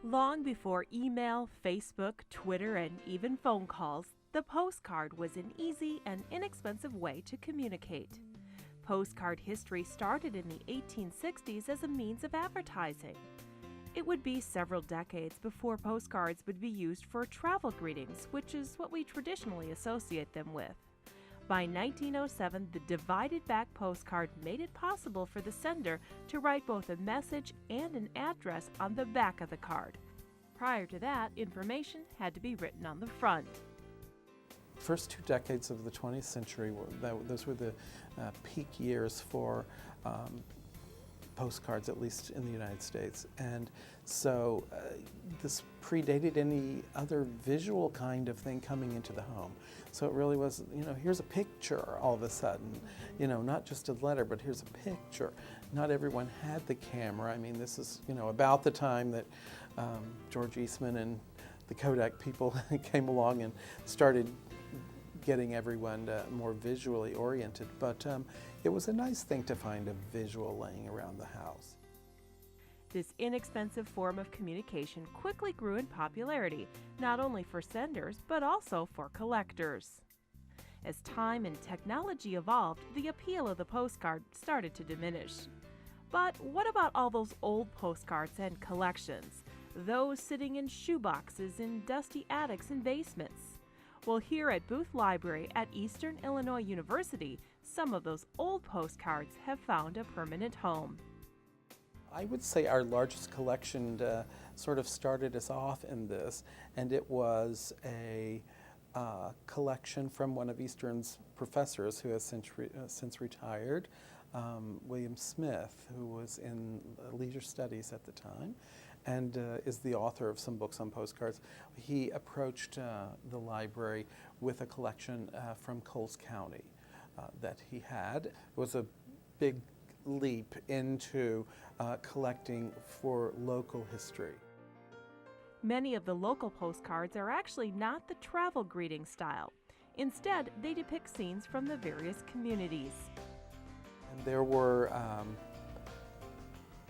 Long before email, Facebook, Twitter, and even phone calls, the postcard was an easy and inexpensive way to communicate. Postcard history started in the 1860s as a means of advertising. It would be several decades before postcards would be used for travel greetings, which is what we traditionally associate them with. By 1907, the divided back postcard made it possible for the sender to write both a message and an address on the back of the card. Prior to that, information had to be written on the front. First 2 decades of the 20th century, those were the peak years for postcards, at least in the United States. And so this predated any other visual kind of thing coming into the home. So it really was, here's a picture all of a sudden, not just a letter, but here's a picture. Not everyone had the camera. I mean, this is, about the time that George Eastman and the Kodak people came along and started getting everyone more visually oriented, but it was a nice thing to find a visual laying around the house. This inexpensive form of communication quickly grew in popularity, not only for senders, but also for collectors. As time and technology evolved, the appeal of the postcard started to diminish. But what about all those old postcards and collections? Those sitting in shoeboxes in dusty attics and basements? Well, here at Booth Library at Eastern Illinois University, some of those old postcards have found a permanent home. I would say our largest collection sort of started us off in this, and it was a collection from one of Eastern's professors who has since retired, William Smith, who was in leisure studies at the time, and is the author of some books on postcards. He approached the library with a collection from Coles County that he had. It was a big leap into collecting for local history. Many of the local postcards are actually not the travel greeting style. Instead, they depict scenes from the various communities. And there were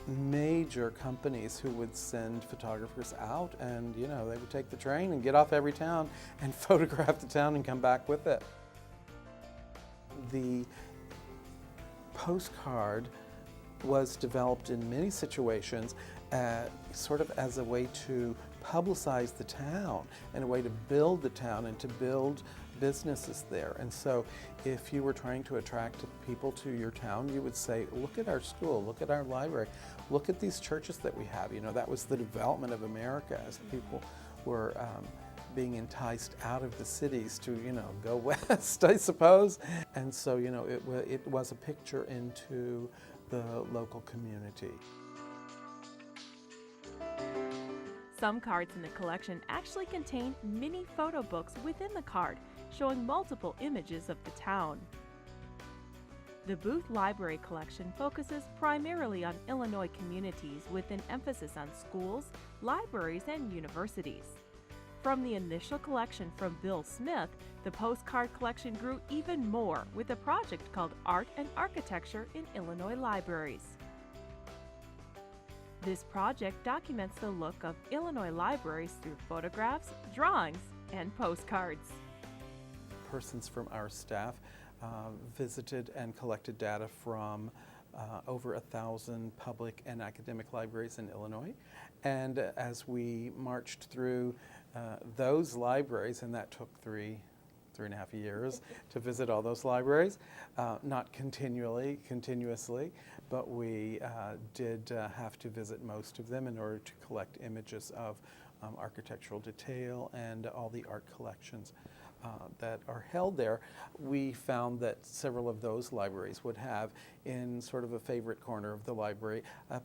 major companies who would send photographers out, and they would take the train and get off every town and photograph the town and come back with it. The postcard was developed in many situations sort of as a way to publicize the town and a way to build the town and to build businesses there. And so if you were trying to attract people to your town, you would say, look at our school, look at our library, look at these churches that we have. That was the development of America as people were being enticed out of the cities to, go west, I suppose. And so, it was a picture into the local community. Some cards in the collection actually contain mini photo books within the card, showing multiple images of the town. The Booth Library collection focuses primarily on Illinois communities with an emphasis on schools, libraries, and universities. From the initial collection from Bill Smith, the postcard collection grew even more with a project called Art and Architecture in Illinois Libraries. This project documents the look of Illinois libraries through photographs, drawings, and postcards. Persons from our staff visited and collected data from over 1,000 public and academic libraries in Illinois. And as we marched through those libraries, and that took three and a half years to visit all those libraries, not continuously, but we did have to visit most of them in order to collect images of architectural detail and all the art collections that are held there. We found that several of those libraries would have, in sort of a favorite corner of the library, an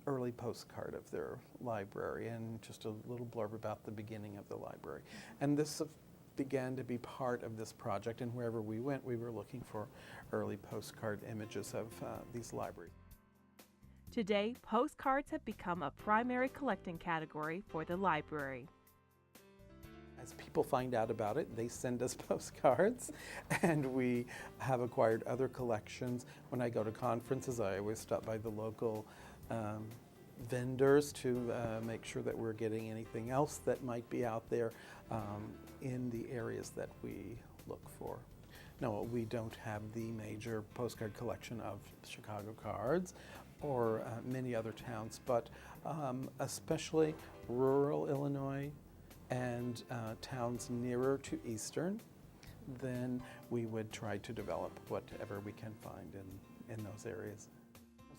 early postcard of their library and just a little blurb about the beginning of the library. And this began to be part of this project, and wherever we went, we were looking for early postcard images of these libraries. Today, postcards have become a primary collecting category for the library. As people find out about it, they send us postcards, and we have acquired other collections. When I go to conferences, I always stop by the local vendors to make sure that we're getting anything else that might be out there in the areas that we look for. No, we don't have the major postcard collection of Chicago cards or many other towns, but especially rural Illinois and towns nearer to Eastern, then we would try to develop whatever we can find in those areas.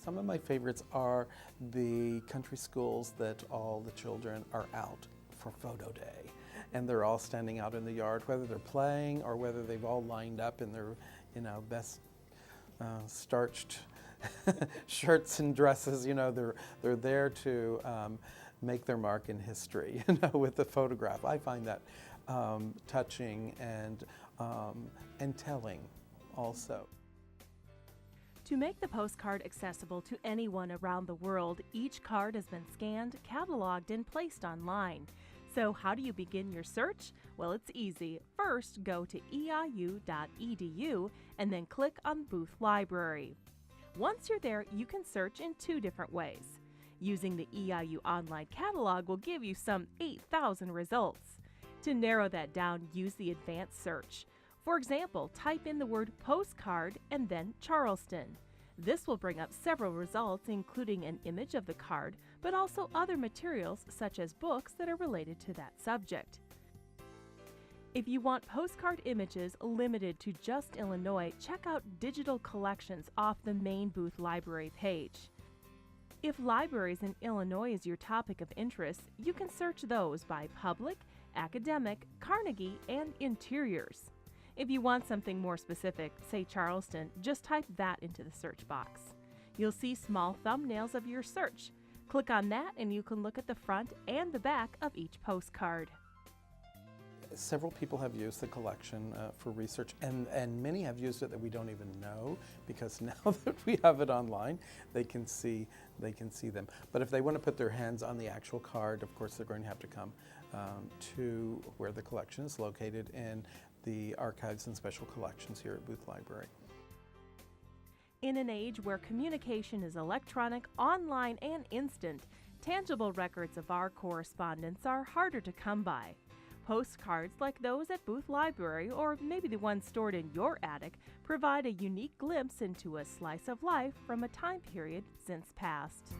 Some of my favorites are the country schools that all the children are out for photo day. And they're all standing out in the yard, whether they're playing or whether they've all lined up in their, best starched shirts and dresses. They're there to make their mark in history, with the photograph. I find that touching and telling also. To make the postcard accessible to anyone around the world, each card has been scanned, cataloged, and placed online. So how do you begin your search? Well, it's easy. First, go to eiu.edu and then click on Booth Library. Once you're there, you can search in 2 different ways. Using the EIU online catalog will give you some 8,000 results. To narrow that down, use the advanced search. For example, type in the word postcard and then Charleston. This will bring up several results, including an image of the card, but also other materials such as books that are related to that subject. If you want postcard images limited to just Illinois, check out digital collections off the main Booth Library page. If libraries in Illinois is your topic of interest, you can search those by public, academic, Carnegie, and interiors. If you want something more specific, say Charleston, just type that into the search box. You'll see small thumbnails of your search. Click on that and you can look at the front and the back of each postcard. Several people have used the collection for research, and many have used it that we don't even know, because now that we have it online, they can see them. But if they want to put their hands on the actual card, of course they're going to have to come to where the collection is located in the Archives and Special Collections here at Booth Library. In an age where communication is electronic, online, and instant, tangible records of our correspondence are harder to come by. Postcards like those at Booth Library, or maybe the ones stored in your attic, provide a unique glimpse into a slice of life from a time period since past.